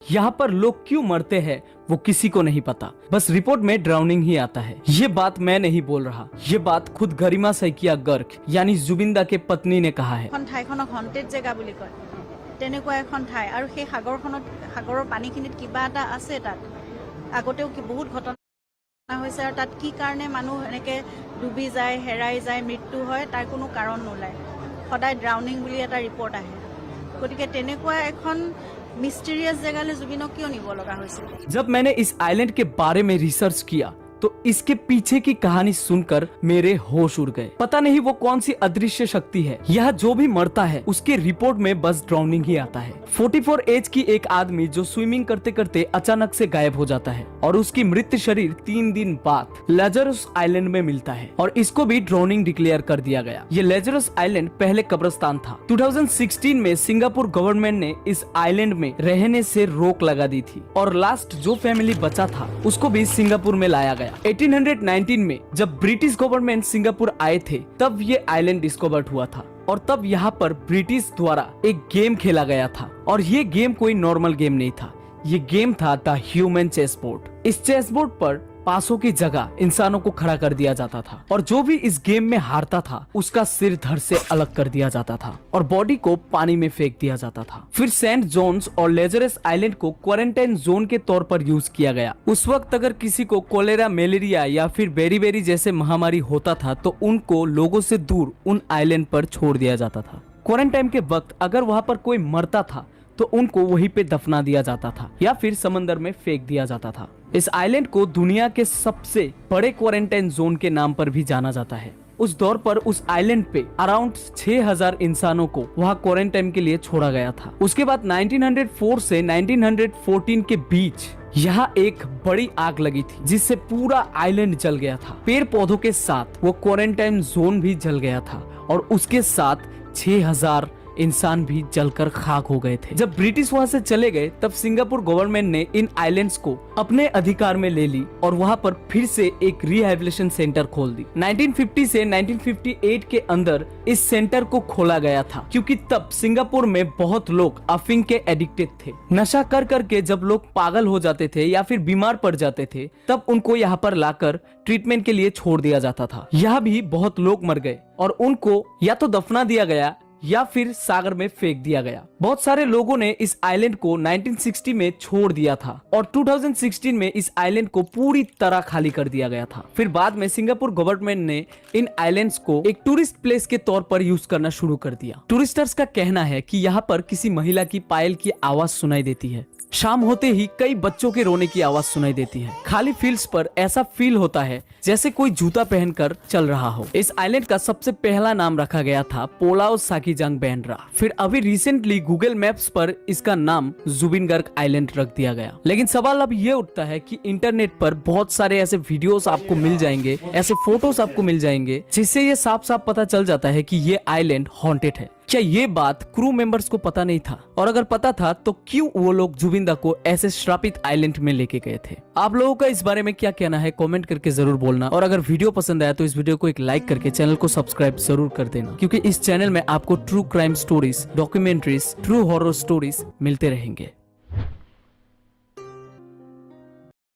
यहाँ पर लोग क्यों मरते हैं वो किसी को नहीं पता, बस रिपोर्ट में ड्राउनिंग ही आता है। ये बात मैं नहीं बोल रहा, ये बात खुद गरिमा शइकिया गर्ग यानी जुबिन दा के पत्नी ने कहा है। তেনেকুৱা এখন ঠাই আৰু সেই সাগৰৰ পানীখিনিত কিবা এটা আছে। তাত আগতেও বহুত ঘটনা হৈছে আৰু তাত কি কাৰণে মানুহ এনেকে ডুবি যায়, হেৰাই যায়, মৃত্যু হয়, তাৰ কোনো কাৰণ নোলায়। সদায় ড্ৰাউনিং বুলি এটা ৰিপৰ্ট আহে। গতিকে তেনেকুৱা এখন মিষ্টেৰিয়াছ জেগালৈ জুবিনক কিয় নিব লগা হৈছিল? जब मैंने इस आइलैंड के बारे में रिसर्च किया तो इसके पीछे की कहानी सुनकर मेरे होश उड़ गए। पता नहीं वो कौन सी अदृश्य शक्ति है। यह जो भी मरता है उसके रिपोर्ट में बस ड्राउनिंग ही आता है। 44 एज की एक आदमी जो स्विमिंग करते करते अचानक से गायब हो जाता है और उसकी मृत शरीर 3 दिन बाद लेजरस आइलैंड में मिलता है और इसको भी ड्राउनिंग डिक्लेयर कर दिया गया। ये लेजरस आइलैंड पहले कब्रिस्तान था। 2016 में सिंगापुर गवर्नमेंट ने इस आइलैंड में रहने से रोक लगा दी थी और लास्ट जो फैमिली बचा था उसको भी सिंगापुर में लाया गया। 1819 में जब ब्रिटिश गवर्नमेंट सिंगापुर आए थे तब ये आइलैंड डिस्कवर्ड हुआ था और तब यहाँ पर ब्रिटिश द्वारा एक गेम खेला गया था और ये गेम कोई नॉर्मल गेम नहीं था। ये गेम था द ह्यूमन चेस बोर्ड। इस चेस बोर्ड पर पासों की जगह इंसानों को खड़ा कर दिया जाता था और जो भी इस गेम में हारता था उसका सिर धड़ से अलग कर दिया जाता था और बॉडी को पानी में फेंक दिया जाता था। फिर सेंट जोन्स और लेजरस आइलैंड को क्वारंटाइन जोन के तौर पर यूज किया गया। उस वक्त अगर किसी को कोलेरा, मलेरिया या फिर बेरीबेरी जैसे महामारी होता था तो उनको लोगों से दूर उन आइलैंड पर छोड़ दिया जाता था। क्वारंटाइन के वक्त अगर वहाँ पर कोई मरता था तो उनको वहीं पे दफना दिया जाता था या फिर समंदर में फेंक दिया जाता था। इस आइलैंड को दुनिया के सबसे बड़े क्वारंटाइन जोन के नाम पर भी जाना जाता है। उस दौर पर उस आइलैंड पे अराउंड 6000 इंसानों को वहाँ क्वारंटाइन के लिए छोड़ा गया था। उसके बाद 1904 से 1914 के बीच यहाँ एक बड़ी आग लगी थी जिससे पूरा आइलैंड जल गया था। पेड़ पौधों के साथ वो क्वारंटाइन जोन भी जल गया था और उसके साथ 6000 इंसान भी जलकर खाक हो गए थे। जब ब्रिटिश वहाँ से चले गए तब सिंगापुर गवर्नमेंट ने इन आइलैंड्स को अपने अधिकार में ले ली और वहाँ पर फिर से एक रिहैबिलिटेशन सेंटर खोल दी। 1950 से 1958 के अंदर इस सेंटर को खोला गया था क्योंकि तब सिंगापुर में बहुत लोग अफीम के एडिक्टेड थे। नशा कर करके जब लोग पागल हो जाते थे या फिर बीमार पड़ जाते थे तब उनको यहाँ पर लाकर ट्रीटमेंट के लिए छोड़ दिया जाता था। यहाँ भी बहुत लोग मर गए और उनको या तो दफना दिया गया या फिर सागर में फेंक दिया गया। बहुत सारे लोगों ने इस आइलैंड को 1960 में छोड़ दिया था और 2016 में इस आइलैंड को पूरी तरह खाली कर दिया गया था। फिर बाद में सिंगापुर गवर्नमेंट ने इन आइलैंड्स को एक टूरिस्ट प्लेस के तौर पर यूज करना शुरू कर दिया। टूरिस्टर्स का कहना है कि यहाँ पर किसी महिला की पायल की आवाज सुनाई देती है। शाम होते ही कई बच्चों के रोने की आवाज सुनाई देती है। खाली फील्ड्स पर ऐसा फील होता है जैसे कोई जूता पहनकर चल रहा हो। इस आइलैंड का सबसे पहला नाम रखा गया था पोलाओ साकीजांग बैंड्रा। फिर अभी रिसेंटली गूगल मैप्स पर इसका नाम जुबिन गर्ग आइलैंड रख दिया गया। लेकिन सवाल अब ये उठता है कि इंटरनेट पर बहुत सारे ऐसे वीडियोस आपको मिल जाएंगे, ऐसे फोटोज आपको मिल जाएंगे जिससे ये साफ साफ पता चल जाता है कि ये आइलैंड हॉन्टेड है। क्या ये बात क्रू मेंबर्स को पता नहीं था? और अगर पता था तो क्यों वो लोग जुबिन दा को ऐसे श्रापित आइलैंड में लेके गए थे? आप लोगों का इस बारे में क्या कहना है कमेंट करके जरूर बोलना और अगर वीडियो पसंद आया तो इस वीडियो को एक लाइक करके चैनल को सब्सक्राइब जरूर कर देना क्योंकि इस चैनल में आपको true crime stories, documentaries, true horror stories मिलते रहेंगे।